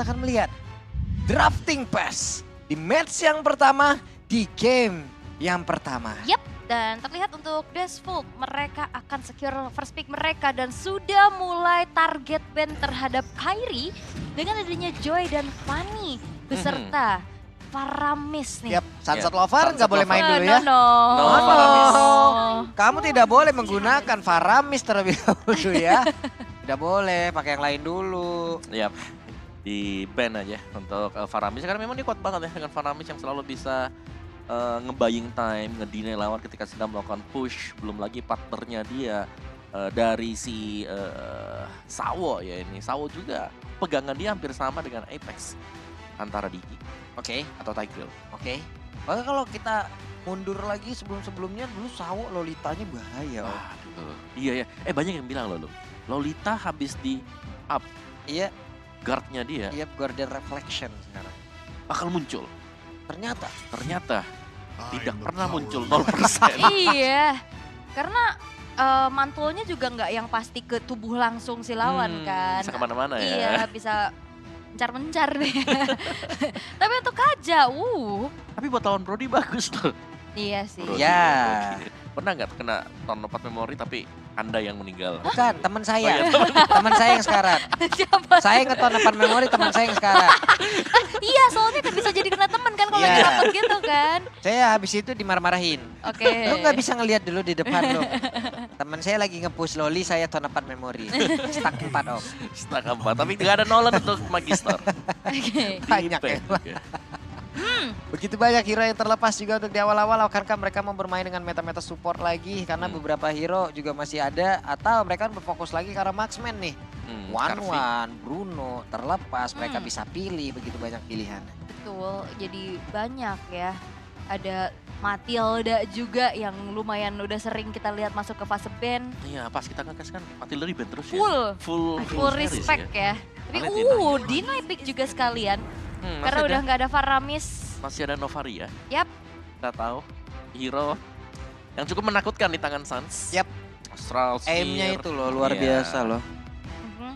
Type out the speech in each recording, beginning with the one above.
kita akan melihat drafting pass di match yang pertama di game yang pertama. Yap, dan terlihat untuk Deathful mereka akan secure first pick mereka dan sudah mulai target ban terhadap Kairi dengan adanya Joy dan Fanny beserta Faramis nih. Yap, Sunset Yap, Lover nggak Sunset boleh main dulu ya. No. No, Faramis. Oh. Kamu tidak boleh menggunakan Faramis terlebih dahulu ya. Tidak boleh, pakai yang lain dulu. Yap, di ban aja untuk Faramis karena memang dia kuat banget ya dengan Faramis yang selalu bisa nge-buying time, nge-deny lawan ketika sedang melakukan push. Belum lagi partnernya dia dari si Sawo ya ini. Sawo juga pegangan dia hampir sama dengan Apex antara Diki Oke, atau Tigreal. oke. Makanya kalau kita mundur lagi sebelum-sebelumnya dulu Sawo Lolitanya bahaya. Om. Waduh, iya ya. Banyak yang bilang loh, Lolita habis di up Iya, guardnya dia iya Guardian Reflection sekarang. bakal muncul. Ternyata Tidak pernah muncul 0%. Iya, karena mantulnya juga nggak yang pasti ke tubuh langsung si lawan kan. Bisa kemana-mana ya. Iya, bisa mencar-mencar deh. Tapi untuk Kaja, Tapi buat lawan Brody bagus loh. iya sih. Brody, Ya. oke. Pernah nggak kena tahun 4 memori tapi Anda yang meninggal? bukan teman Oh saya. iya, Teman saya yang sekarang. Siapa? Saya ngeton depan memori teman saya yang sekarang. Iya, soalnya kan bisa jadi kena teman kan kalau Iya. lagi rapet gitu kan. Saya habis itu dimarah-marahin. Oke. Lu nggak bisa ngelihat dulu di depan lu. Teman saya lagi nge-push Loli, saya ton depan memori. Stuck 4 Om. setengah 4. Tapi nggak ada Nolan untuk Magister. Oke. Banyak Di ya. ban, oke. Begitu banyak hero yang terlepas juga untuk di awal-awal. Akankah mereka mau bermain dengan meta-meta support lagi? Karena beberapa hero juga masih ada. Atau mereka kan berfokus lagi karena marksman nih. Scarfy. One, Bruno, terlepas. Mereka bisa pilih, begitu banyak pilihan. Betul, jadi banyak ya. Ada Matilda juga yang lumayan udah sering kita lihat masuk ke fase ban. Iya, pas kita nge-cast kan Matilda di ban terus ya. Full series respect ya. Tapi Valentina. deny pick juga sekalian. Masih Karena ada- udah nggak ada Faramis. masih ada Novaria. Yap. Kita tahu hero yang cukup menakutkan di tangan Suns. Yap. Astral Aimnya Spear. itu loh, luar Iya. biasa loh. Mhm.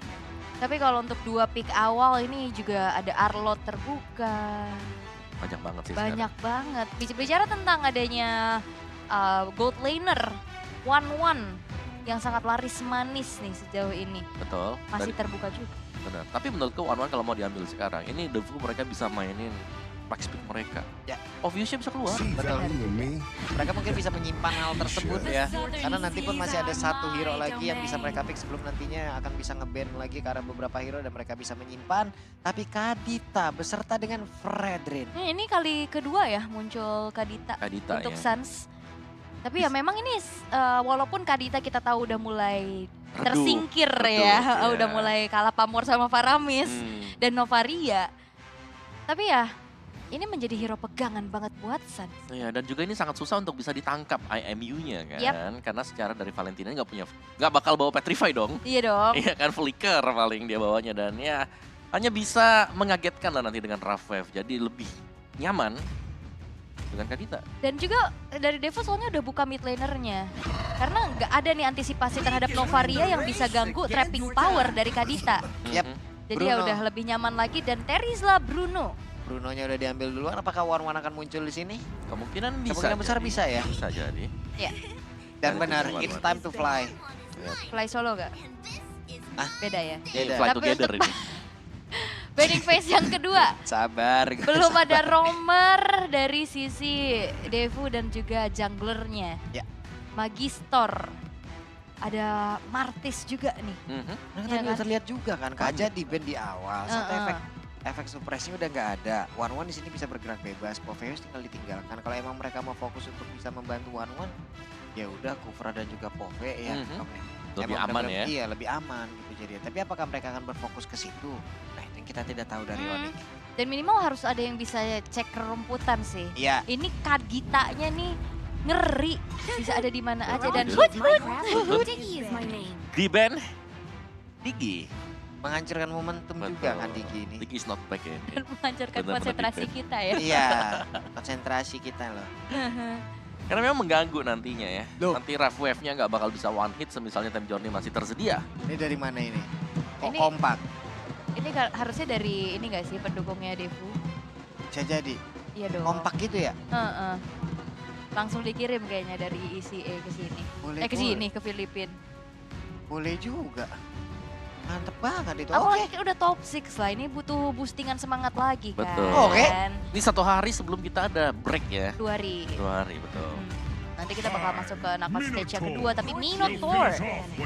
Tapi kalau untuk 2 pick awal ini juga ada Arlot terbuka. Banyak banget sih Banyak banget. Bicara tentang adanya gold laner 1-1 yang sangat laris manis nih sejauh ini. sekarang. Betul. Masih Dan- terbuka juga. benar. Tapi menurutku One kalau mau diambil sekarang, ini Devu mereka bisa mainin max pick mereka. Ya. Obviously bisa keluar. See value in me. Mereka mungkin bisa menyimpan hal tersebut ya. Karena nanti pun masih ada satu hero lagi yang bisa mereka pick sebelum nantinya akan bisa nge-ban lagi karena beberapa hero dan mereka bisa menyimpan. Tapi Kadita beserta dengan Fredrin. Ini kali kedua ya muncul Kadita Kadita untuk ya. Suns. Tapi ya memang ini walaupun Kadita kita tahu udah mulai Redup, tersingkir redup, ya, ya. udah mulai kalah pamor sama Faramis dan Novaria. Tapi ya ini menjadi hero pegangan banget buat Suns. Iya, dan juga ini sangat susah untuk bisa ditangkap IMU-nya kan. Yap. Karena secara dari Valentina nggak bakal bawa Petrify dong. Iya dong. Iya kan, Flicker paling dia bawanya dan ya hanya bisa mengagetkan lah nanti dengan Rough Wave. Jadi lebih nyaman dengan Kadita. Dan juga dari Devo soalnya udah buka mid lanernya. Karena nggak ada nih antisipasi terhadap Novaria yang bisa ganggu trapping power dari Kadita. Yap. Mhm. Jadi ya Bruno. udah lebih nyaman lagi dan Terizla Bruno. Brunonya udah diambil duluan. Apakah One akan muncul di sini? Kemungkinan bisa. Kemungkinan besar jadi. bisa ya. Bisa jadi. Dan Ada benar, tujuan it's One. time to fly. Fly solo gak? Ah? Beda ya? Beda. Fly Tapi together untuk- ini. Banning phase yang kedua. Sabar. Belum ada roamer dari sisi Devu dan juga junglernya. Ya. Magistor. Ada Martis juga nih. Mhm. Nah, Iya tadi kan? udah terlihat juga kan, Kaja di band di awal, sampai Heeh. efek supresinya udah nggak ada. One di sini bisa bergerak bebas, Poveus tinggal ditinggalkan. Kalau emang mereka mau fokus untuk bisa membantu One, ya udah Kufra dan juga Pove ya. Mhm. Oke. Lebih Emang aman benar-benar- ya. Iya, lebih aman gitu jadi. Tapi apakah mereka akan berfokus ke situ? Nah, itu yang kita tidak tahu dari Hmm. Onyx. Dan minimal harus ada yang bisa cek rumputan sih. Iya, Ini Kaditanya nih ngeri. Bisa ada di mana aja dan Di band Digi. menghancurkan momentum juga Betul. kan Digi ini. Digi is not back ya. dan menghancurkan Benar-benar konsentrasi di-ban. kita ya. Iya, konsentrasi kita loh. Karena memang mengganggu nantinya ya. Loh. Nanti rough wave-nya nggak bakal bisa one hit misalnya time journey masih tersedia. Ini dari mana ini? Kok Ini- kompak? Ini harusnya dari ini gak sih pendukungnya Devu? Bisa jadi. Iya dong. Kompak gitu ya? Heeh. Langsung dikirim kayaknya dari ECA ke sini. Boleh, Ke sini, ke Filipina. Boleh juga. Mantep banget itu. Apalagi Oke. kan udah top 6 lah, ini butuh boostingan semangat lagi kan. Betul. Oke. Ini 1 hari sebelum kita ada break ya. 2 hari. 2 hari, betul. Nanti kita bakal masuk ke knockout stage yang kedua, tapi Minotaur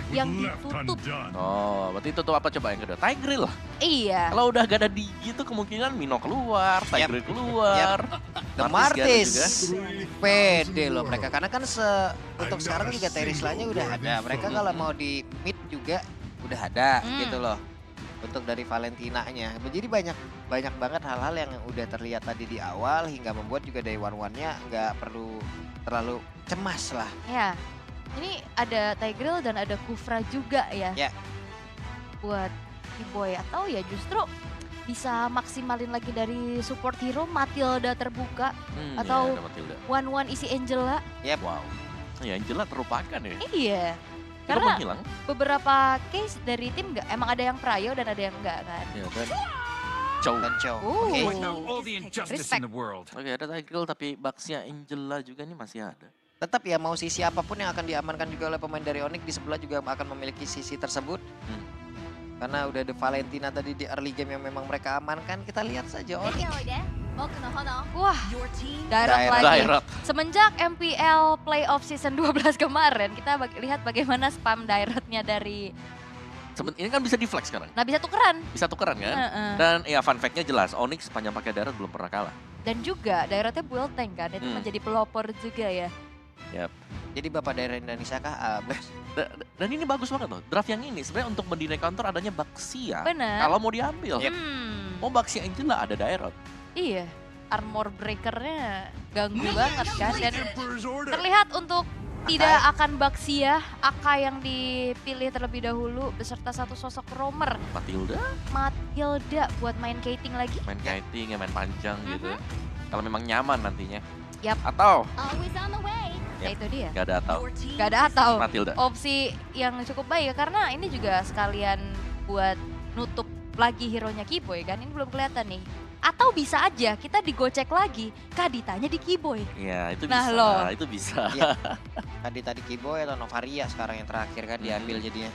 yang ditutup. Oh, berarti itu tuh apa coba yang kedua? Tigreal. Iya. Kalau udah gak ada Digi tuh kemungkinan Mino keluar, Tigreal keluar. The Martis gak ada Martis. Pede loh mereka. Karena kan untuk sekarang juga Terisla-nya udah ada. Mereka kalau mau di mid juga udah ada gitu loh. Untuk dari Valentina-nya. Jadi banyak banget hal-hal yang udah terlihat tadi di awal hingga membuat juga dari one-one-nya nggak perlu terlalu cemas lah. Ya. Ini ada Tigreal dan ada Kufra juga ya. Ya. Buat Kiboy atau ya justru bisa maksimalin lagi dari support hero Matilda terbuka atau ya, ada Matilda. one isi Angela. Wow. Ya Angela terlupakan ya. Iya. Itu Karena menghilang. beberapa case dari tim emang ada yang Prayo dan ada yang enggak kan. Ya, dan Chow. Dan Chow. Oke. All the injustice Respect. in the world. Oke, ada Tigreal tapi Baxia Angela juga ini masih ada. Tetap ya mau sisi apapun yang akan diamankan juga oleh pemain dari Onyx di sebelah juga akan memiliki sisi tersebut. Karena udah ada Valentina tadi di early game yang memang mereka amankan. Kita lihat saja Onyx. Wah, Dairat lagi. Dairat. Semenjak MPL Playoff Season 12 kemarin, kita lihat bagaimana spam Dairatnya dari... Ini kan bisa di flex sekarang. Nah, bisa tukeran. Bisa tukeran kan? Heeh. Dan ya fun fact-nya jelas, Onyx sepanjang pakai Dairat belum pernah kalah. Dan juga Dairatnya build tank kan, itu menjadi pelopor juga ya. Yap. Jadi Bapak daerah Indonesia kah? Bos? Dan ini bagus banget loh. Draft yang ini sebenarnya untuk mendinai counter adanya Baxia. Bener. Kalau mau diambil. Mau Baxia Angela ada Dairat. Iya, armor breakernya ganggu banget kan. Dan terlihat untuk tidak akan Baxia, Aka yang dipilih terlebih dahulu beserta satu sosok roamer. Matilda buat main kiting lagi. Main kiting, ya main panjang gitu. Kalau memang nyaman nantinya. Yap. Atau Ya itu dia. gak ada atau. Gak ada atau. Matilda. Opsi yang cukup baik karena ini juga sekalian buat nutup lagi hero-nya Kiboy kan. Ini belum kelihatan nih. Atau bisa aja kita digocek lagi, Kaditanya di Kiboy. Iya, itu Nah, bisa. loh. Itu bisa. Iya. Tadi Kiboy atau Novaria sekarang yang terakhir kan diambil jadinya.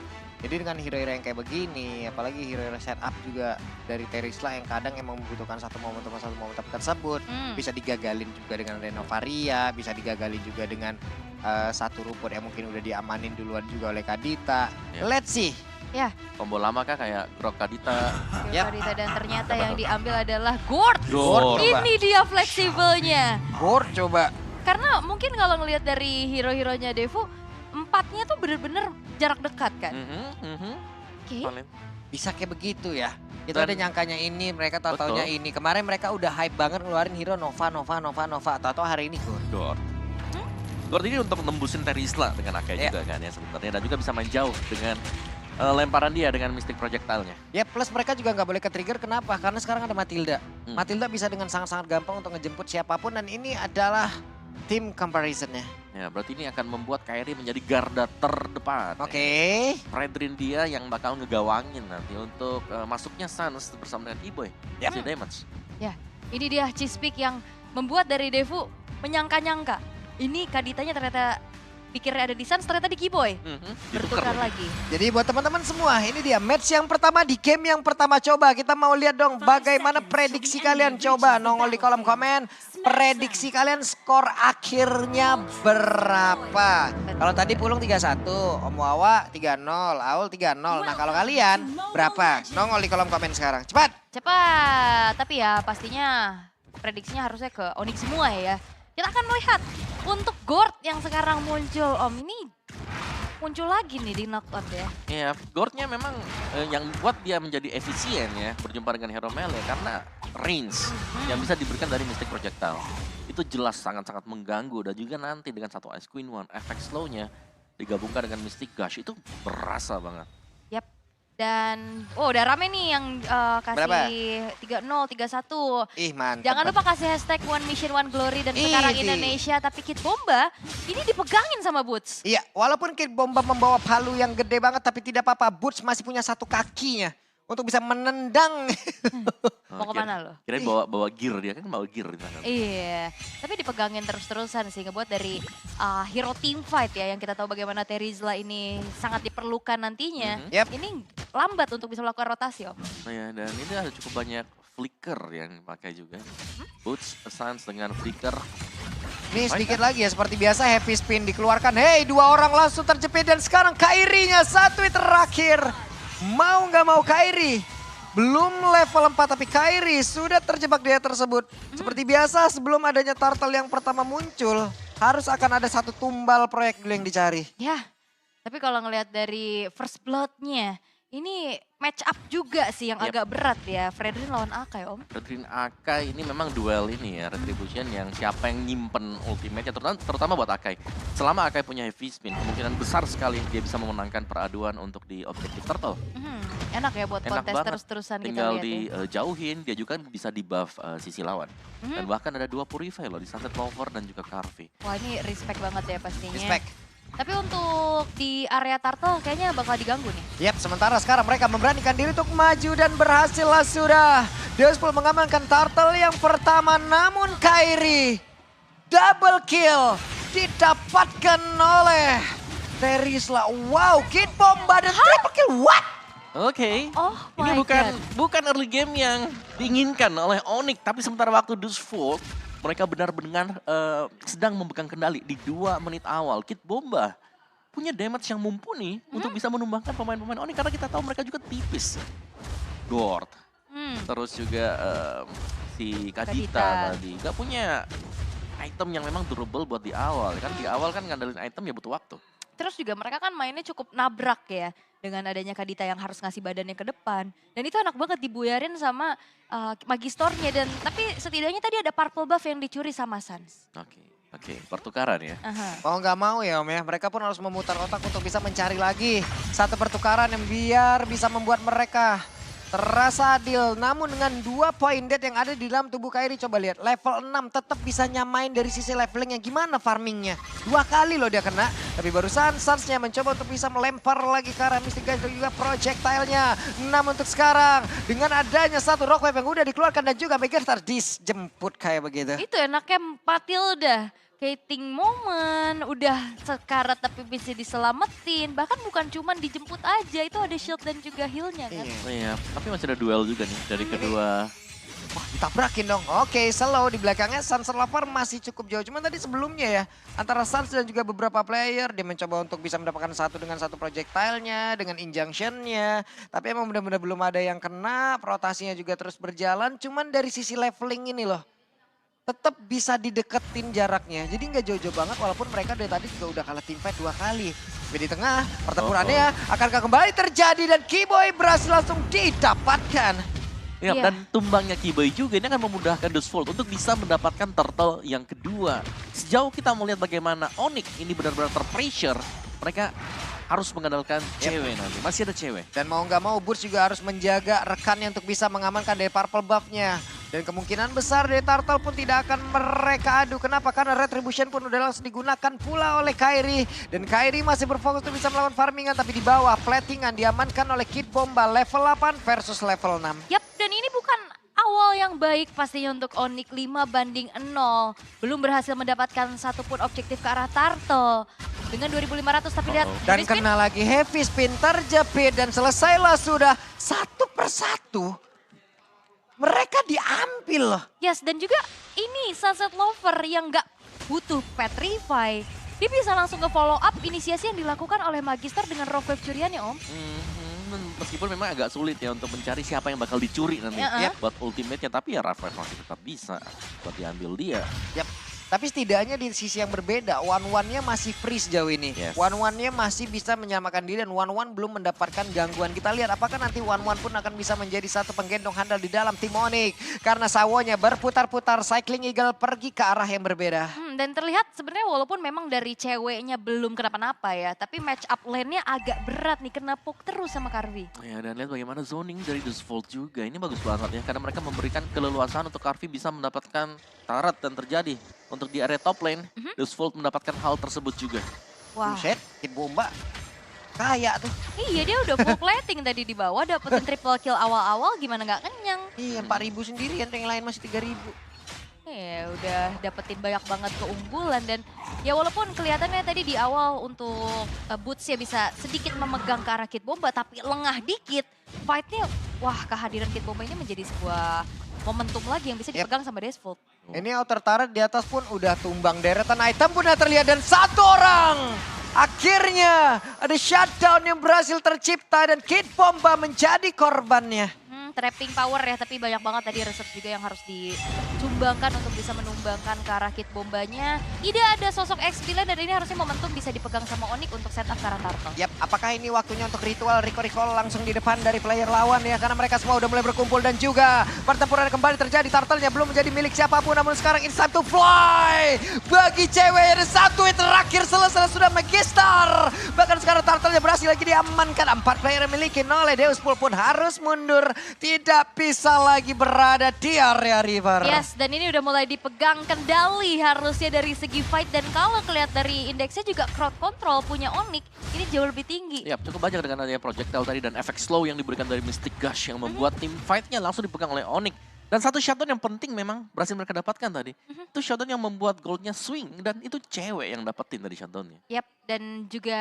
Jadi dengan hero-hero yang kayak begini, apalagi hero-hero setup juga dari Terisla yang kadang emang membutuhkan satu momentum tersebut, bisa digagalin juga dengan Renovaria, bisa digagalin juga dengan satu rumput yang mungkin udah diamanin duluan juga oleh Kadita. Yep. Let's see. Combo lama kah kayak Grok Kadita. Kadita dan ternyata yang diambil adalah Gord. Gord. Ini dia fleksibelnya. Gord coba. Karena mungkin kalau ngelihat dari hero-heronya Devu, empatnya tuh bener-bener jarak dekat kan. Oke. Bisa kayak begitu ya. Itu Dan- ada nyangkanya ini, mereka tahu-taunya Betul. ini. Kemarin mereka udah hype banget ngeluarin hero Nova. Atau hari ini Gord. Gord ini untuk nembusin Terisla dengan Akai Iya. juga kan ya sebenarnya. Dan juga bisa main jauh dengan lemparan dia dengan Mystic Projectile-nya. Ya plus mereka juga nggak boleh ke-trigger, kenapa? Karena sekarang ada Matilda. Hmm. Matilda bisa dengan sangat-sangat gampang untuk ngejemput siapapun dan ini adalah tim comparison-nya. Ya, berarti ini akan membuat Kairi menjadi garda terdepan. Oke. Fredrin dia yang bakal ngegawangin nanti untuk masuknya Suns bersama dengan E-Boy. Yap. Si Damage. Ini dia Cheesepick yang membuat dari Devu menyangka-nyangka. Ini Kaditanya ternyata pikirnya ada di Suns, ternyata di Kiboy. Bertukar lagi. Jadi buat teman-teman semua, ini dia match yang pertama di game yang pertama. Coba kita mau lihat dong bagaimana prediksi kalian. Coba nongol di kolom komen. Prediksi kalian skor akhirnya berapa? Kalau tadi Pulung 3-1, Om Wawa 3-0, Aul 3-0. Nah kalau kalian berapa? Nongol di kolom komen sekarang. Cepat! Cepat, tapi ya pastinya prediksinya harusnya ke Onyx semua ya. Kita akan melihat untuk Gord yang sekarang muncul, Om. Ini muncul lagi nih di knockout ya. Ya, Gordnya memang yang buat dia menjadi efisien ya berjumpa dengan hero melee karena range yang bisa diberikan dari Mystic Projectile. Itu jelas sangat-sangat mengganggu dan juga nanti dengan satu Ice Queen One, efek slow-nya digabungkan dengan Mystic Gush itu berasa banget. Yap. Dan, udah rame nih yang kasih 3-0, 3-1. Ih mantap. Jangan lupa kasih hashtag One Mission, One Glory dan sekarang Idi. Indonesia. Tapi Kid Bomba ini dipegangin sama Boots. Iya, walaupun Kid Bomba membawa palu yang gede banget tapi tidak apa-apa. Boots masih punya satu kakinya untuk bisa menendang. Mau kemana lo? Kirain bawa gear, dia kan bawa gear di tangan. Iya, tapi dipegangin terus-terusan sih ngebuat dari hero team fight ya yang kita tahu bagaimana Terizla ini sangat diperlukan nantinya. Yep. Ini lambat untuk bisa melakukan rotasi Om. Nah ya, dan ini ada cukup banyak flicker yang dipakai juga. Boots, Sans dengan flicker. Nih sedikit lagi ya, seperti biasa heavy spin dikeluarkan. Hey, 2 orang langsung terjepit dan sekarang Kairi-nya 1 hit terakhir. Mau nggak mau Kairi. Belum level 4 tapi Kairi sudah terjebak di hit tersebut. Seperti biasa sebelum adanya turtle yang pertama muncul, harus akan ada satu tumbal proyek dulu yang dicari. Ya, tapi kalau ngelihat dari first blood-nya, ini match up juga sih yang agak berat ya. Fredrin lawan Akai Om. Redrin Akai ini memang duel ini ya, Retribution yang siapa yang nyimpen ultimate-nya, terutama buat Akai. Selama Akai punya heavy spin, kemungkinan besar sekali dia bisa memenangkan peraduan untuk di objektif turtle. Enak ya buat Enak kontes banget, terus-terusan kita tinggal lihat ya. dijauhin, dia juga bisa di buff sisi lawan. Dan bahkan ada 2 Purify loh, di Sunset Lover dan juga Carve. Wah ini respect banget ya pastinya. Respect. Tapi untuk di area turtle kayaknya bakal diganggu nih. Yap, sementara sekarang mereka memberanikan diri untuk maju dan berhasillah sudah. Deusful mengamankan turtle yang pertama, namun Kairi double kill didapatkan oleh Terizla. Wow, Kid Bomba dan triple kill, what? Oke, Oh ini my bukan early game yang diinginkan oleh Onyx, tapi sementara waktu Deusful, mereka benar-benar sedang memegang kendali di 2 menit awal. Kid Bomba punya damage yang mumpuni untuk bisa menumbangkan pemain-pemain Onyx karena kita tahu mereka juga tipis. Gord, terus juga si Kadita tadi gak punya item yang memang durable buat di awal. Kan di awal kan ngandelin item ya butuh waktu. Terus juga mereka kan mainnya cukup nabrak ya. Dengan adanya Kadita yang harus ngasih badannya ke depan. Dan itu enak banget dibuyarin sama Magistornya. Dan tapi setidaknya tadi ada purple buff yang dicuri sama Sans. Oke, pertukaran ya. Mau nggak mau ya Om ya, mereka pun harus memutar otak untuk bisa mencari lagi satu pertukaran yang biar bisa membuat mereka terasa adil. Namun dengan 2 point dead yang ada di dalam tubuh Kairi, coba lihat level 6 tetap bisa nyamain dari sisi levelingnya. Gimana farmingnya? 2 kali loh dia kena, tapi barusan Sans-nya mencoba untuk bisa melempar lagi ke arah Mystic Guys dan juga projectile-nya. 6 untuk sekarang, dengan adanya satu rock wave yang udah dikeluarkan dan juga Megastar dijemput kayak begitu. Itu enaknya Matilda. Hating moment, udah sekarat tapi bisa diselamatin. Bahkan bukan cuman dijemput aja, itu ada shield dan juga heal-nya kan. Iya, tapi masih ada duel juga nih dari kedua. Wah, ditabrakin dong. Oke, slow di belakangnya Sunset Lover masih cukup jauh. Cuman tadi sebelumnya ya, antara Sans dan juga beberapa player, dia mencoba untuk bisa mendapatkan satu dengan satu projectile-nya, dengan injunction-nya. Tapi emang benar-benar belum ada yang kena, rotasinya juga terus berjalan. Cuman dari sisi leveling ini loh, tetap bisa dideketin jaraknya. Jadi nggak jauh-jauh banget walaupun mereka dari tadi juga udah kalah team fight 2 kali. Tapi di tengah pertempurannya akankah kembali terjadi dan Keyboy berhasil langsung didapatkan. Ya, dan tumbangnya Keyboy juga ini akan memudahkan Deusful untuk bisa mendapatkan turtle yang kedua. Sejauh kita melihat bagaimana Onyx ini benar-benar terpressure, mereka harus mengandalkan cewek nanti. Masih ada cewek. Dan mau nggak mau Boots juga harus menjaga rekannya untuk bisa mengamankan dari purple buff-nya. Dan kemungkinan besar dari Turtle pun tidak akan mereka adu. Kenapa? Karena Retribution pun udah langsung digunakan pula oleh Kairi. Dan Kairi masih berfokus untuk bisa melawan farmingan. Tapi di bawah platingan diamankan oleh Kid Bomba level 8 versus level 6. Yap, dan ini bukan awal yang baik pastinya untuk Onyx 5-0. Belum berhasil mendapatkan satupun objektif ke arah Turtle. Dengan 2.500 tapi lihat. Dan kena lagi heavy spin terjepit dan selesailah sudah satu persatu. Mereka diambil loh. Yes, dan juga ini Sunset Lover yang nggak butuh Petrify. Dia bisa langsung ke follow up inisiasi yang dilakukan oleh Magister dengan Rock Wave curiannya Om. Meskipun memang agak sulit ya untuk mencari siapa yang bakal dicuri nanti buat ultimate-nya. Tapi ya Rafael masih tetap bisa buat diambil dia. Yap. Tapi setidaknya di sisi yang berbeda, One-One-nya masih free sejauh ini. Yes. One-One-nya masih bisa menyamakan diri dan One-One belum mendapatkan gangguan. Kita lihat apakah nanti One-One pun akan bisa menjadi satu penggendong handal di dalam tim Onyx. Karena sawonya berputar-putar, Cycling Eagle pergi ke arah yang berbeda. Dan terlihat sebenarnya walaupun memang dari ceweknya belum kenapa-napa ya. Tapi match up lane-nya agak berat nih, kena poke terus sama Carvi. Ya, dan lihat bagaimana zoning dari Deusful juga. Ini bagus banget ya, karena mereka memberikan keleluasaan untuk Carvi bisa mendapatkan turret dan terjadi. Untuk di area top lane, Deusful mendapatkan hal tersebut juga. Wah. Buset, Kid Bomba. Kaya tuh. Iya, dia udah full plating tadi di bawah, dapetin triple kill awal-awal gimana nggak kenyang. Iya 4.000 sendirian, yang lain masih 3.000. Ya udah dapetin banyak banget keunggulan dan ya walaupun kelihatannya tadi di awal untuk Boots ya bisa sedikit memegang ke arah Kid Bomba tapi lengah dikit. Fight-nya wah kehadiran Kid Bomba ini menjadi sebuah momentum lagi yang bisa dipegang sama Desvolt. Ini outer turret di atas pun udah tumbang, deretan item pun udah terlihat dan satu orang. Akhirnya ada shutdown yang berhasil tercipta dan Kid Bomba menjadi korbannya. Trapping power ya, tapi banyak banget tadi reset juga yang harus disumbangkan untuk bisa menumbangkan ke arah Kid Bombanya. Tidak ada sosok X9 dan ini harusnya momentum bisa dipegang sama Onyx untuk setup ke arah Turtle. Yap, apakah ini waktunya untuk ritual recall langsung di depan dari player lawan ya? Karena mereka semua udah mulai berkumpul dan juga pertempuran kembali terjadi. Turtle-nya belum menjadi milik siapapun, namun sekarang it's time to fly. Bagi cewek ada satu yang terakhir selesai sudah Magister. Bahkan sekarang Turtle-nya berhasil lagi diamankan. 4 player yang miliki oleh Deusful pun harus mundur. Tidak bisa lagi berada di area river. Yes, dan ini udah mulai dipegang kendali harusnya dari segi fight. Dan kalau kelihat dari indeksnya juga crowd control punya Onyx, ini jauh lebih tinggi. Ya, cukup banyak dengan adanya projectile tadi dan efek slow yang diberikan dari Mystic Gush yang membuat tim fight-nya langsung dipegang oleh Onyx. Dan satu shutdown yang penting memang berhasil mereka dapatkan tadi. Itu shutdown yang membuat goldnya swing dan itu cewek yang dapetin dari shutdownnya. Yap, dan juga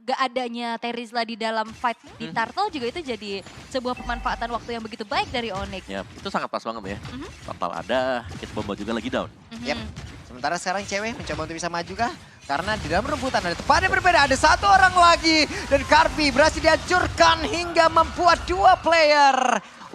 gak adanya Terizla di dalam fight di Turtle juga itu jadi sebuah pemanfaatan waktu yang begitu baik dari Onyx. Ya, itu sangat pas banget ya. Total ada, Kid Bomba juga lagi down. Yap. Sementara sekarang cewek mencoba untuk bisa maju kah? Karena di dalam rebutan ada tempat yang berbeda. Ada satu orang lagi. Dan Karpi berhasil dihancurkan hingga membuat 2 player.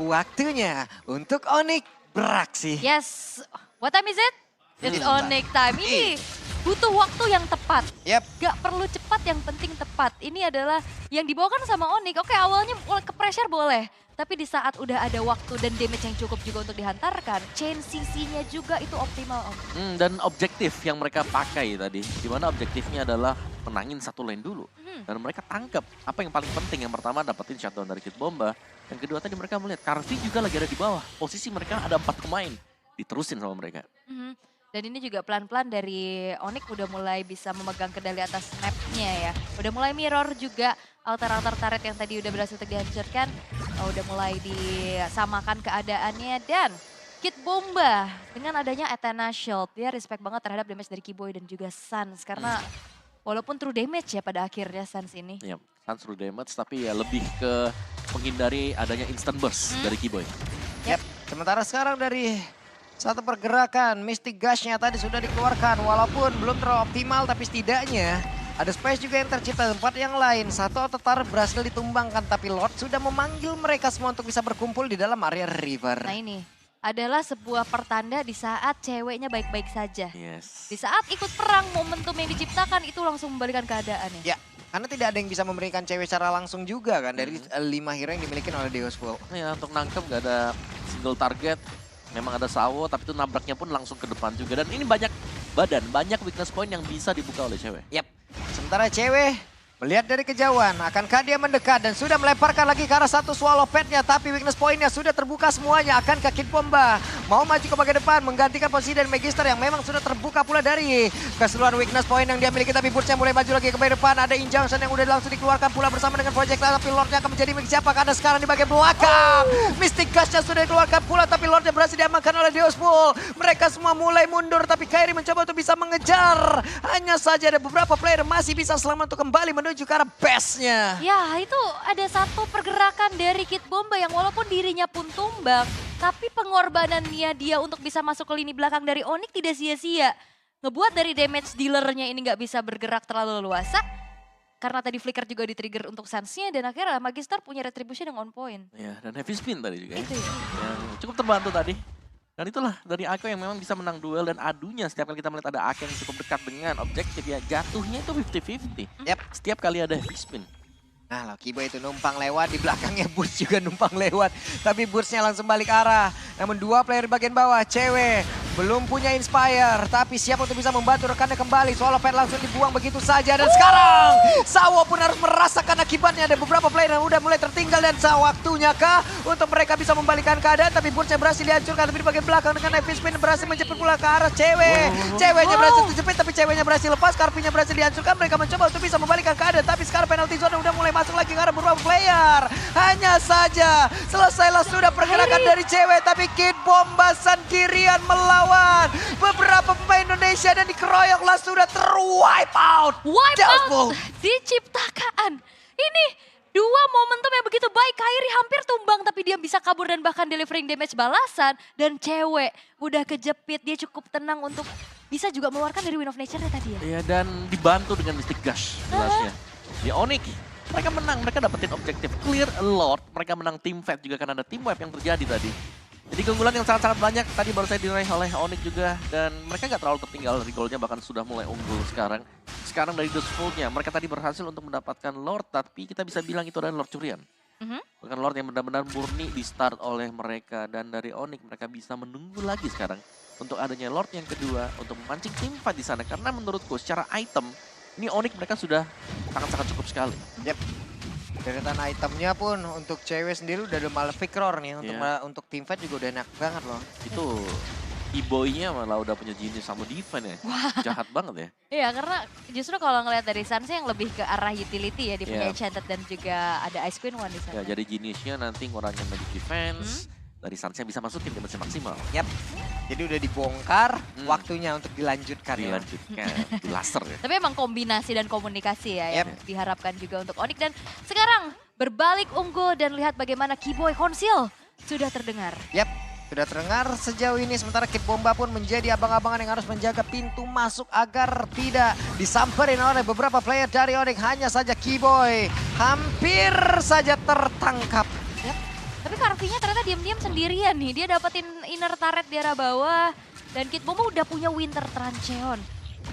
Waktunya untuk Onyx beraksi. Yes, what time is it? It's Onyx time. Ini butuh waktu yang tepat. Yap. Gak perlu cepat, yang penting tepat. Ini adalah yang dibawakan sama Onyx. Oke, awalnya ke pressure boleh. Tapi di saat udah ada waktu dan damage yang cukup juga untuk dihantarkan, chain CC-nya juga itu optimal, Om. Dan objektif yang mereka pakai tadi, dimana objektifnya adalah menangin satu lane dulu. Dan mereka tangkap apa yang paling penting. Yang pertama dapetin shutdown dari Kid Bomba. Yang kedua tadi mereka melihat Karvi juga lagi ada di bawah. Posisi mereka ada 4 pemain. Diterusin sama mereka. Dan ini juga pelan-pelan dari Onyx udah mulai bisa memegang kendali atas map-nya ya. Udah mulai mirror juga altar-altar turret yang tadi udah berhasil dihancurkan. Udah mulai disamakan keadaannya dan Kid Bomba dengan adanya Athena Shield. Dia respect banget terhadap damage dari Kiboy dan juga Sans. Karena walaupun true damage ya pada akhirnya Sans ini. Iya, Sans true damage tapi ya lebih ke menghindari adanya instant burst dari Kiboy. Yap. Sementara sekarang dari satu pergerakan, Mystic Gush-nya tadi sudah dikeluarkan. Walaupun belum terlalu optimal, tapi setidaknya ada space juga yang tercipta. Tempat yang lain, satu outer berhasil ditumbangkan. Tapi Lord sudah memanggil mereka semua untuk bisa berkumpul di dalam area river. Nah ini adalah sebuah pertanda di saat ceweknya baik-baik saja. Yes. Di saat ikut perang, momentum yang diciptakan itu langsung membalikan keadaannya. Ya, karena tidak ada yang bisa memberikan cewek secara langsung juga kan. Dari 5 hero yang dimiliki oleh Deusful. Ya, untuk nangkep gak ada single target. Memang ada Sawo, tapi itu nabraknya pun langsung ke depan juga. Dan ini banyak badan, banyak weakness point yang bisa dibuka oleh cewek. Yap, sementara cewek melihat dari kejauhan, akankah dia mendekat dan sudah melemparkan lagi ke arah satu swallow pet-nya. Tapi weakness point-nya sudah terbuka semuanya. Akankah Kid Bomba mau maju ke bagian depan, menggantikan posisi dari Magister yang memang sudah terbuka pula dari keseluruhan weakness point yang dia miliki. Tapi Boots-nya mulai maju lagi ke bagian depan. Ada Injunction yang udah langsung dikeluarkan pula bersama dengan projectile. Tapi Lord-nya akan menjadi milik siapa? Karena sekarang di bagian belakang. Mystic Gush-nya sudah dikeluarkan pula, tapi Lord-nya berhasil diamankan oleh Deusful. Mereka semua mulai mundur, tapi Kairi mencoba untuk bisa mengejar. Hanya saja ada beberapa player masih bisa selamat untuk kembali menuju ke arah base-nya. Ya itu ada satu pergerakan dari Kid Bomba yang walaupun dirinya pun tumbang, tapi pengorbanannya dia untuk bisa masuk ke lini belakang dari Onyx tidak sia-sia. Ngebuat dari damage dealernya ini nggak bisa bergerak terlalu luasa. Karena tadi flicker juga di-trigger untuk Sans-nya dan akhirnya Magister punya retribution yang on point. Ya, dan heavy spin tadi juga ya. Itu ya. Yang cukup terbantu tadi. Dan itulah dari Ako yang memang bisa menang duel dan adunya setiap kali kita melihat ada Ako yang cukup dekat dengan objektif ya jatuhnya itu 50-50. Yap. Setiap kali ada heavy spin. Nah, Kiboy itu numpang lewat, di belakangnya Boots juga numpang lewat. Tapi Boots-nya langsung balik arah. Namun 2 player bagian bawah, cewek Belum punya Inspire, tapi siap untuk bisa membantu rekannya kembali. Swallow Pad langsung dibuang begitu saja. Dan sekarang Sawo pun harus merasakan akibatnya. Ada beberapa player yang udah mulai tertinggal. Dan waktunya kah untuk mereka bisa membalikan keadaan. Tapi Burst berhasil dihancurkan. Tapi di bagian belakang dengan Heavy Spin berhasil menjemput pula ke arah cewek. Ceweknya berhasil dijepit, tapi ceweknya berhasil lepas. Karpinya berhasil dihancurkan. Mereka mencoba untuk bisa membalikan keadaan. Tapi sekarang penalty zone udah mulai masuk lagi ke arah beberapa player. Hanya saja selesailah sudah pergerakan dari cewek. Tapi Kid Bomba sendirian melawan beberapa pemain Indonesia dan dikeroyoklah sudah terwipe out. Wipe out diciptakan. Ini dua momentum yang begitu baik. Kairi hampir tumbang tapi dia bisa kabur dan bahkan delivering damage balasan. Dan cewek udah kejepit, dia cukup tenang untuk bisa juga mengeluarkan dari Wind of Nature tadi ya. Iya, dan dibantu dengan Mystic Gush jelasnya. Di Onyx, mereka menang, mereka dapetin objektif clear a lot. Mereka menang team fight juga karena ada team wipe yang terjadi tadi. Jadi keunggulan yang sangat-sangat banyak tadi baru saya diraih oleh Onyx juga. Dan mereka nggak terlalu tertinggal dari golnya, bahkan sudah mulai unggul sekarang. Sekarang dari Dustful-nya, mereka tadi berhasil untuk mendapatkan Lord, tapi kita bisa bilang itu adalah Lord curian. Bukan Lord yang benar-benar murni di start oleh mereka. Dan dari Onyx mereka bisa menunggu lagi sekarang untuk adanya Lord yang kedua untuk memancing tim fight di sana. Karena menurutku secara item, ini Onyx mereka sudah sangat-sangat cukup sekali. Yep. Deretan itemnya pun untuk cewek sendiri udah ada Malefic Roar nih. Untuk team fight juga udah enak banget loh. Itu E-boy-nya malah udah punya genius sama defense ya. Wah. Jahat banget ya. Iya, karena justru kalau ngelihat dari Sansa yang lebih ke arah utility ya. Dia punya Enchanted dan juga ada Ice Queen One di sana. Ya, jadi geniusnya nanti ngurangin magic defense. Dari Sansa bisa masukin damage maksimal. Yap. Jadi udah dibongkar, waktunya untuk dilanjutkan. Dilanjutkan, di laser ya. Tapi emang kombinasi dan komunikasi ya yang diharapkan juga untuk Onyx. Dan sekarang berbalik unggul dan lihat bagaimana Keyboy Konsil sudah terdengar. Yap, sudah terdengar sejauh ini. Sementara Kid Bomba pun menjadi abang-abangan yang harus menjaga pintu masuk agar tidak disamperin oleh beberapa player dari Onyx. Hanya saja Keyboy hampir saja tertangkap. Tapi Karvinya ternyata diam-diam sendirian nih. Dia dapetin inner turret di arah bawah. Dan Kid Bomba udah punya Winter Trancheon.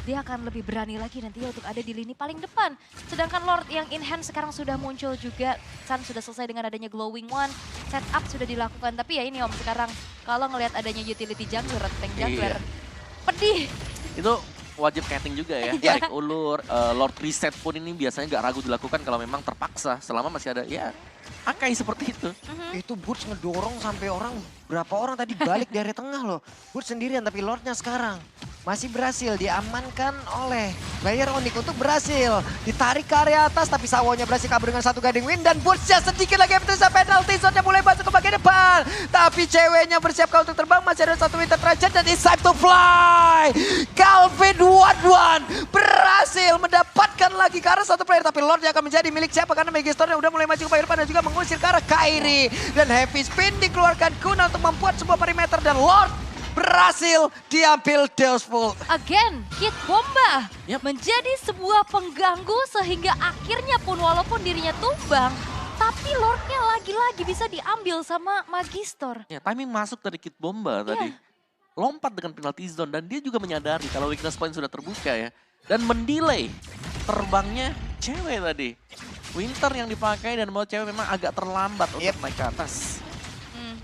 Dia akan lebih berani lagi nantinya untuk ada di lini paling depan. Sedangkan Lord yang in hand sekarang sudah muncul juga. Sun sudah selesai dengan adanya Glowing One. Setup sudah dilakukan. Tapi ya ini Om, sekarang kalau ngelihat adanya utility jungler, tank jungler. Pedih. Itu wajib casting juga ya. Tarik ulur, Lord reset pun ini biasanya nggak ragu dilakukan kalau memang terpaksa. Selama masih ada ya Akai seperti itu. Itu Burst ngedorong sampai berapa orang tadi balik dari tengah loh. Burst sendirian tapi Lordnya sekarang masih berhasil diamankan oleh player Onyx untuk berhasil ditarik ke area atas. Tapi Sawonya berhasil kabur dengan satu guiding win dan Burstnya sedikit lagi bisa penalty zone-nya mulai masuk ke bagian depan. Tapi ceweknya bersiapkan untuk terbang, masih ada satu Winter Trancheon dan it's time to fly. Calvin Wadwan berhasil mendapatkan lagi ke arah satu player. Tapi Lordnya akan menjadi milik siapa karena Megastorm-nya udah mulai maju ke bagian depan dan juga mengusir ke arah Kairi. Dan Heavy Spin dikeluarkan Kuna untuk membuat sebuah perimeter dan Lord berhasil diambil Dustful. Again, Kid Bomba menjadi sebuah pengganggu sehingga akhirnya pun walaupun dirinya tumbang, tapi Lordnya lagi-lagi bisa diambil sama Magister. Ya, timing masuk dari Kid Bomba tadi. Lompat dengan penalty zone dan dia juga menyadari kalau weakness point sudah terbuka ya. Dan mendelay terbangnya cewek tadi. Winter yang dipakai dan mau cewek memang agak terlambat untuk naik ke atas.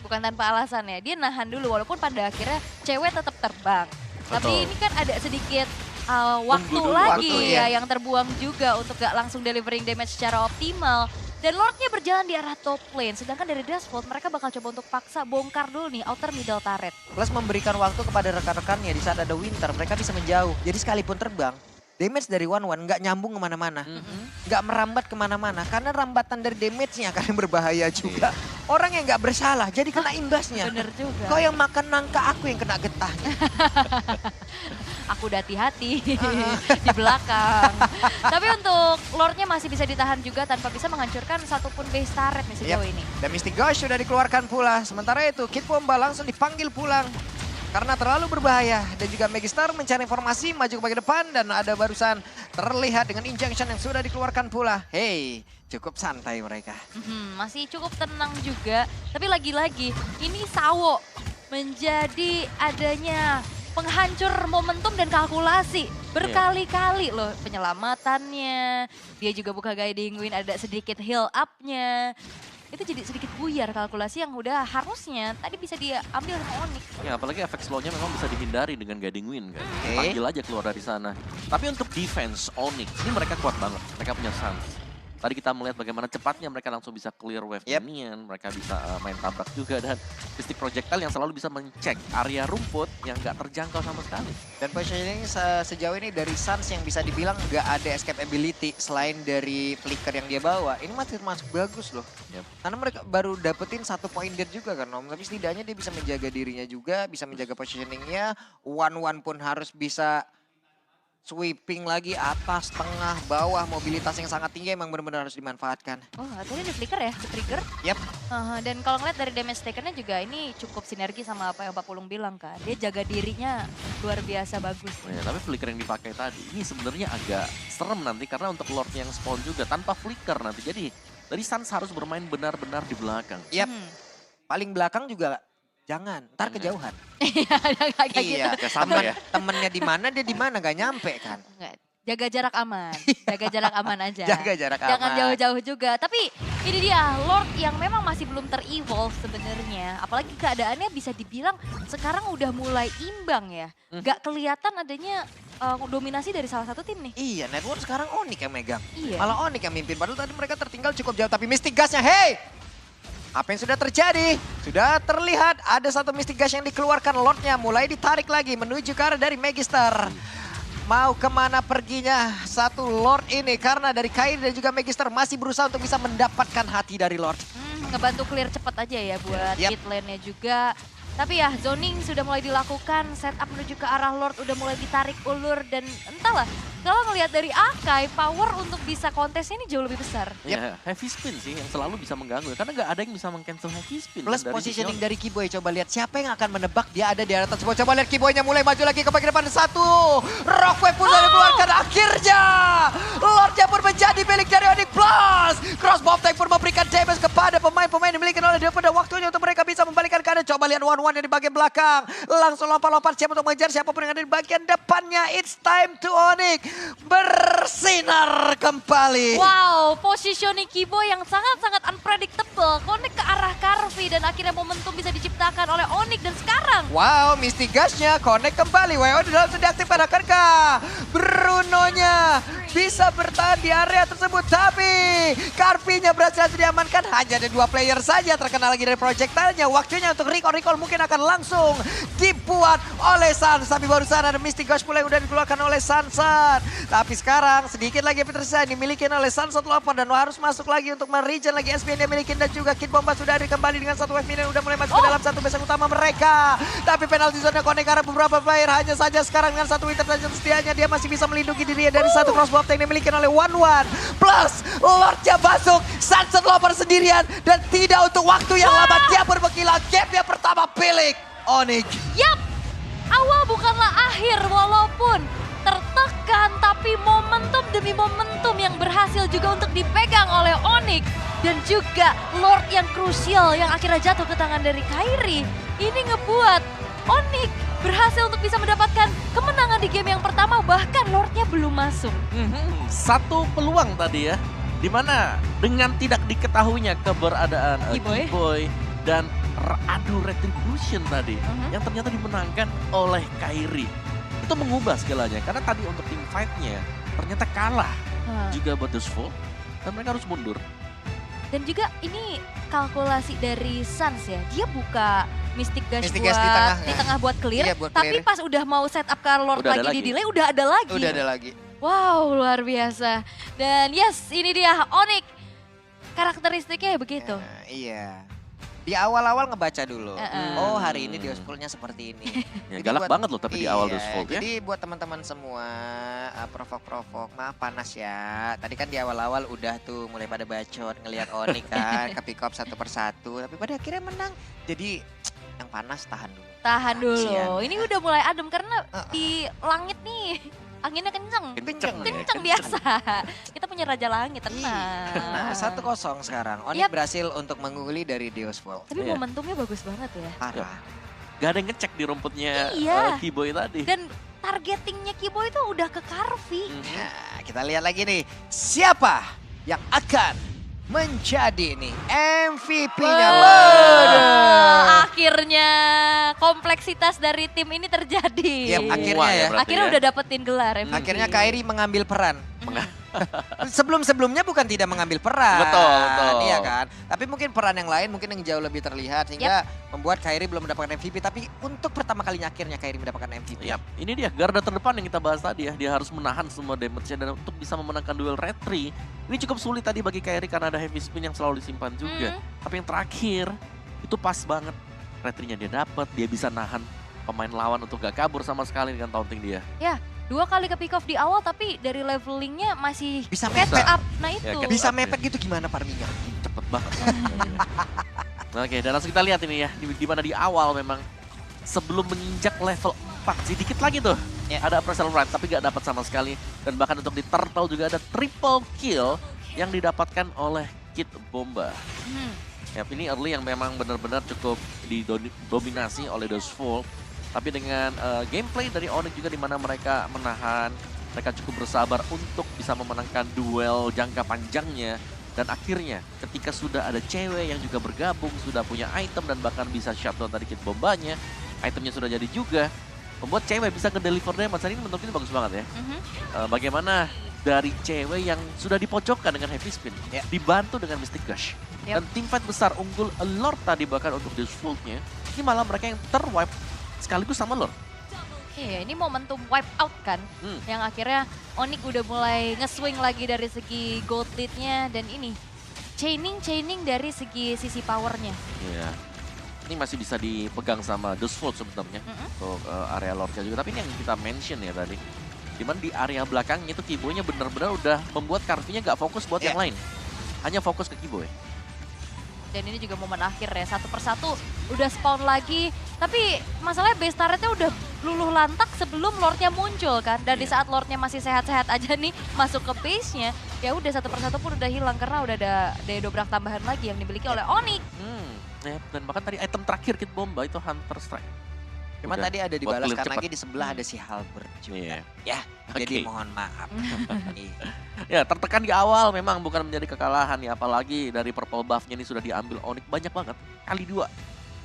Bukan tanpa alasan ya, dia nahan dulu walaupun pada akhirnya cewek tetap terbang. Tapi ini kan ada sedikit waktu lagi ya yang terbuang juga untuk gak langsung delivering damage secara optimal. Dan Lordnya berjalan di arah top lane, sedangkan dari Dustful mereka bakal coba untuk paksa bongkar dulu nih outer middle turret. Plus memberikan waktu kepada rekan-rekannya di saat ada Winter, mereka bisa menjauh. Jadi sekalipun terbang, damage dari One nggak nyambung kemana-mana, nggak merambat kemana-mana. Karena rambatan dari damage-nya akan berbahaya juga. Orang yang nggak bersalah jadi kena imbasnya. Bener juga. Kau yang makan nangka, aku yang kena getahnya. Aku udah hati-hati di belakang. Tapi untuk Lordnya masih bisa ditahan juga tanpa bisa menghancurkan satupun base turret nih sejauh ini. Dan Mystic Gush sudah dikeluarkan pula. Sementara itu Kid Bomba langsung dipanggil pulang. Karena terlalu berbahaya. Dan juga Megastar mencari informasi maju ke bagian depan. Dan ada barusan terlihat dengan injection yang sudah dikeluarkan pula. Hey, cukup santai mereka. Masih cukup tenang juga. Tapi lagi-lagi ini Sawo menjadi adanya penghancur momentum dan kalkulasi. Berkali-kali loh penyelamatannya. Dia juga buka guiding win, ada sedikit heal up-nya. itu jadi sedikit buyar kalkulasi yang udah harusnya tadi bisa diambil sama Onyx. Ya apalagi efek slownya memang bisa dihindari dengan guiding wind kan. Oke. Panggil aja keluar dari sana. Tapi untuk defense Onyx ini mereka kuat banget. Mereka punya Suns. Tadi kita melihat bagaimana cepatnya mereka langsung bisa clear wave minion, mereka bisa main tabrak juga, dan Mystic Projectile yang selalu bisa mencek area rumput yang nggak terjangkau sama sekali. Dan positioning sejauh ini dari Suns yang bisa dibilang nggak ada escape ability selain dari flicker yang dia bawa. Ini masih termasuk bagus loh. Yep. Karena mereka baru dapetin 1 point dead juga kan Om. Tapi setidaknya dia bisa menjaga dirinya juga, bisa menjaga positioningnya. One pun harus bisa sweeping lagi atas, tengah, bawah. Mobilitas yang sangat tinggi emang benar-benar harus dimanfaatkan. Oh, tadi ada flicker ya, ke trigger. Yap. Dan kalau ngeliat dari damage takernya juga ini cukup sinergi sama apa yang Pak Pulung bilang kan. Dia jaga dirinya luar biasa bagus. Ya, tapi flicker yang dipakai tadi ini sebenarnya agak serem nanti karena untuk Lord yang spawn juga tanpa flicker nanti. Jadi dari Suns harus bermain benar-benar di belakang. Yap. Paling belakang juga jangan, ntar kejauhan. Iya, kayak gitu. Iya, Kayak sama ya. temennya di mana dia di mana gak nyampe kan. Enggak, jaga jarak aman. Jaga jarak aman aja. Jaga jarak aman. Jangan jauh-jauh juga. Tapi ini dia Lord yang memang masih belum ter-evolve sebenarnya. Apalagi keadaannya bisa dibilang sekarang udah mulai imbang ya. Gak kelihatan adanya dominasi dari salah satu tim nih. Iya, Network sekarang Onyx yang megang. Iya. Malah Onyx yang mimpin. Padahal tadi mereka tertinggal cukup jauh. Tapi Mystic Gasnya, hey! Apa yang sudah terjadi? Sudah terlihat ada 1 Mystic Gas yang dikeluarkan. Lordnya mulai ditarik lagi menuju ke arah dari Magister. Mau kemana perginya 1 Lord ini? Karena dari Kairi dan juga Magister masih berusaha untuk bisa mendapatkan hati dari Lord. Ngebantu clear cepat aja ya buat mid lane-nya juga. Tapi ya zoning sudah mulai dilakukan, setup menuju ke arah Lord udah mulai ditarik ulur dan entahlah. Kalau ngelihat dari Akai, power untuk bisa kontes ini jauh lebih besar. Ya, heavy spin sih yang selalu bisa mengganggu. Karena nggak ada yang bisa meng-cancel heavy spin. Plus dari positioning Vision. dari Kiboy. Coba lihat siapa yang akan menebak dia ada di arah tersebut. Coba lihat Kiboynya mulai maju lagi ke bagian depan. 1. Rockwave pun sudah dikeluarkan. Akhirnya Lordnya pun menjadi milik dari Onyx Plus. Crossbow tank pun memberikan damage kepada pemain-pemain yang dimiliki oleh dia. Pada waktunya untuk mereka bisa membalikan keadaan. Coba lihat one-one yang di bagian belakang. Langsung lompat-lompat siap untuk mengejar siapapun yang ada di bagian depannya. It's time to Onyx bersinar kembali. Wow, positioning Kibo yang sangat-sangat unpredictable. Connect ke arah Karvi dan akhirnya momentum bisa diciptakan oleh Onyx dan sekarang. Wow, Mystic Gasnya connect kembali. WO dalam sudah aktifkan akankah Brunonya bisa bertahan di area tersebut. Tapi Karvinya berhasil diamankan. Hanya ada 2 player saja terkena lagi dari projectile-nya. Waktunya untuk recall mungkin akan langsung dibuat oleh Sans. Tapi barusan ada Mystic Gas pula yang udah dikeluarkan oleh Sansan. Tapi sekarang sedikit lagi tersisa dimiliki oleh Sunset Lover dan harus masuk lagi untuk meregen lagi SPN dia miliki dan juga Kid Bomba sudah ada kembali dengan 1 wave minion udah mulai masuk ke dalam 1 base utama mereka. Tapi penalti zone connect karena beberapa player hanya saja sekarang dengan 1 winter saja setianya dia masih bisa melindungi dirinya dari 1 crossbow yang dimiliki oleh One plus Lordnya masuk Sunset Lover sendirian dan tidak untuk waktu yang lama dia berbekilah gamenya pertama pilih Onyx. Yap, awal bukanlah akhir walaupun tertekan, tapi momentum demi momentum yang berhasil juga untuk dipegang oleh Onyx. Dan juga Lord yang krusial yang akhirnya jatuh ke tangan dari Kairi. Ini ngebuat Onyx berhasil untuk bisa mendapatkan kemenangan di game yang pertama, bahkan Lordnya belum masuk. 1 peluang tadi ya. Dimana dengan tidak diketahuinya keberadaan Kiboy dan adu retribution tadi. Yang ternyata dimenangkan oleh Kairi. Itu mengubah segalanya karena tadi untuk tim fight-nya ternyata kalah juga buat Dustful dan mereka harus mundur. Dan juga ini kalkulasi dari Sans ya, dia buka Mystic Gas Mystic buat Gas di tengah buat clear, Iya, buat tapi clear. pas udah mau set up ke Lord Udah lagi ada di lagi. delay udah ada lagi. Udah ada lagi. Wow, luar biasa. Dan yes, ini dia Onyx. Karakteristiknya begitu. Iya. Di awal-awal ngebaca dulu. Oh, hari ini Diospolnya seperti ini. Ya, Jadi galak buat- banget loh tapi di awal iya, Dustful ya. Jadi buat teman-teman semua provok-provok, maaf panas ya. Tadi kan di awal-awal udah tuh mulai pada bacot ngelihat Onyx kan ke pick up 1 persatu, tapi pada akhirnya menang. Jadi yang panas tahan dulu. Tahan dulu. Kasian. Ini udah mulai adem karena di langit nih anginnya kenceng. Kenceng ya, Kenceng biasa. Kita punya raja langit, tenang. Nah, 1-0 sekarang. Onyx Yap. berhasil untuk mengungguli dari Diospol. Tapi Iya. momentumnya bagus banget ya. Parah. Gak ada yang ngecek di rumputnya Iya. Kiboy tadi. Dan targetingnya Kibo itu udah ke Karvi. Nah, kita lihat lagi nih. Siapa yang akan menjadi nih MVP-nya. Akhirnya kompleksitas dari tim ini terjadi. Yap, akhirnya Wah, ya. berarti Akhirnya ya. udah dapetin gelar MVP. Akhirnya Kairi mengambil peran. Sebelum-sebelumnya bukan tidak mengambil peran. Betul. Iya kan? Tapi mungkin peran yang lain mungkin yang jauh lebih terlihat sehingga membuat Kairi belum mendapatkan MVP. Tapi untuk pertama kalinya akhirnya Kairi mendapatkan MVP. Yap, ini dia garda terdepan yang kita bahas tadi ya. Dia harus menahan semua damage-nya dan untuk bisa memenangkan duel retri. Ini cukup sulit tadi bagi Kairi karena ada heavy spin yang selalu disimpan juga. Tapi yang terakhir itu pas banget. Retrinya dia dapat, dia bisa nahan pemain lawan untuk gak kabur sama sekali dengan taunting dia. Ya, 2 kali ke pick off di awal tapi dari levelingnya masih Bisa catch mepet. up. Nah itu. catch Bisa up, mepet gitu gimana Parminya? Cepet banget. Oke, dan langsung kita lihat ini ya, di mana di awal memang sebelum menginjak level 4, sedikit lagi tuh. Ada appraisal right, tapi gak dapat sama sekali. Dan bahkan untuk di turtle juga ada triple kill yang didapatkan oleh Kid Bomba. Yap, ini early yang memang benar-benar cukup didominasi oleh Dustful. Tapi dengan gameplay dari Onyx juga di mana mereka menahan, mereka cukup bersabar untuk bisa memenangkan duel jangka panjangnya. Dan akhirnya ketika sudah ada cewek yang juga bergabung, sudah punya item dan bahkan bisa shutdown tadi Kid Bombanya, itemnya sudah jadi juga, membuat cewek bisa nge-deliver damage. Dan ini menurut ini bagus banget ya. Bagaimana dari cewek yang sudah dipojokkan dengan heavy spin, dibantu dengan Mystic Gush. Dan tim fight besar unggul Lord tadi bahkan untuk Dustful-nya, ini malah mereka yang terwipe sekaligus sama Lord. Iya, ini momentum wipe out kan, yang akhirnya Onyx udah mulai nge-swing lagi dari segi gold lead-nya dan ini chaining dari sisi powernya. Iya, ini masih bisa dipegang sama Dustful sebenarnya untuk area Lord-nya juga. Tapi ini yang kita mention ya tadi, dimana di area belakangnya itu Kiboy-nya benar-benar udah membuat Carvey-nya gak fokus buat yang lain, hanya fokus ke Kiboy. Dan ini juga momen akhir ya, satu persatu udah spawn lagi. Tapi masalahnya base turret-nya udah luluh lantak sebelum Lord-nya muncul kan. Dan di saat Lord-nya masih sehat-sehat aja nih masuk ke base-nya, ya udah satu persatu pun udah hilang karena udah ada daya dobrak tambahan lagi yang dimiliki oleh Onyx. Dan bahkan tadi item terakhir Kid Bomba itu Hunter Strike. Cuma Udah, tadi ada buat clear dibalaskan cepat. lagi di sebelah ada si Halberd juga. Ya, jadi Oke. mohon maaf. Ya, tertekan di awal memang bukan menjadi kekalahan ya, apalagi dari purple buff-nya ini sudah diambil Onyx banyak banget, kali 2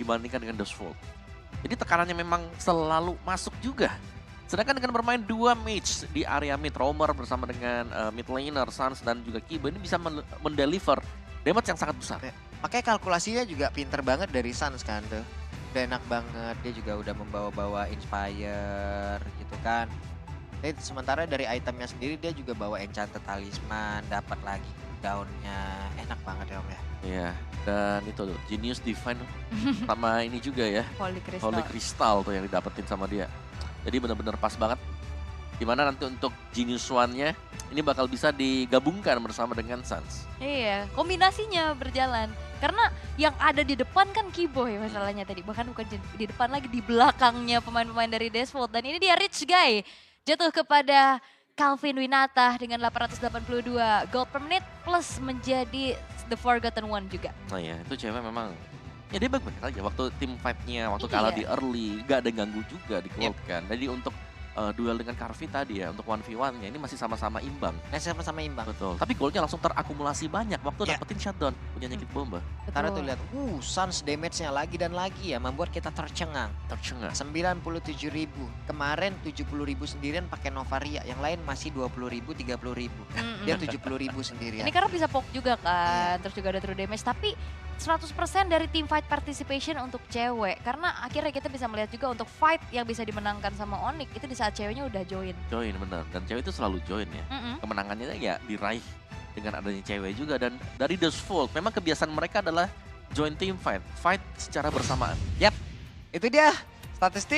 dibandingkan dengan Dustful. Jadi tekanannya memang selalu masuk juga. Sedangkan dengan bermain 2 mage di area mid, Roamer bersama dengan mid laner, Sans dan juga Kibo ini bisa mendeliver damage yang sangat besar. Makanya kalkulasinya juga pinter banget dari Sans kan tuh. Udah enak banget, dia juga udah membawa-bawa Inspire gitu kan. Sementara dari itemnya sendiri dia juga bawa Enchanted Talisman, dapat lagi daunnya, enak banget ya Om ya. Iya, dan itu tuh Genius Divine sama ini juga ya, Holy Crystal. Holy Crystal tuh yang didapetin sama dia. Jadi benar-benar pas banget. Dimana nanti untuk Genius One-nya ini bakal bisa digabungkan bersama dengan Sans. Iya, kombinasinya berjalan. Karena yang ada di depan kan Kiboy masalahnya tadi. Bahkan bukan di depan lagi, di belakangnya pemain-pemain dari Dustful. Dan ini dia Rich Guy jatuh kepada Calvin Winata dengan 882 gold per menit plus menjadi The Forgotten One juga. Nah ya, itu cewek memang, ya dia baik-baik aja waktu tim fight-nya, waktu Iya. kalah di early, gak ada ganggu juga di gold kan. Jadi untuk duel dengan Carvey tadi ya, untuk 1v1-nya ini masih sama-sama imbang. Nah sama-sama imbang. Betul, tapi goldnya langsung terakumulasi banyak waktu Ya. dapetin shutdown punyanya Kid Bomba. Karena tuh lihat, Sans damage-nya lagi dan lagi ya, membuat kita tercengang. Tercengang. 97.000, kemarin 70.000 sendirian pakai Novaria, yang lain masih 20.000, 30.000. Dia 70.000 sendirian. Ini karena bisa poke juga kan, terus juga ada true damage. Tapi 100% dari team fight participation untuk cewek. Karena akhirnya kita bisa melihat juga untuk fight yang bisa dimenangkan sama Onyx, itu di saat ceweknya udah join. Join bener, dan cewek itu selalu join ya. Kemenangannya ya diraih dengan adanya cewek juga. Dan dari Dustful, memang kebiasaan mereka adalah join team fight, fight secara bersamaan. Itu dia statistik.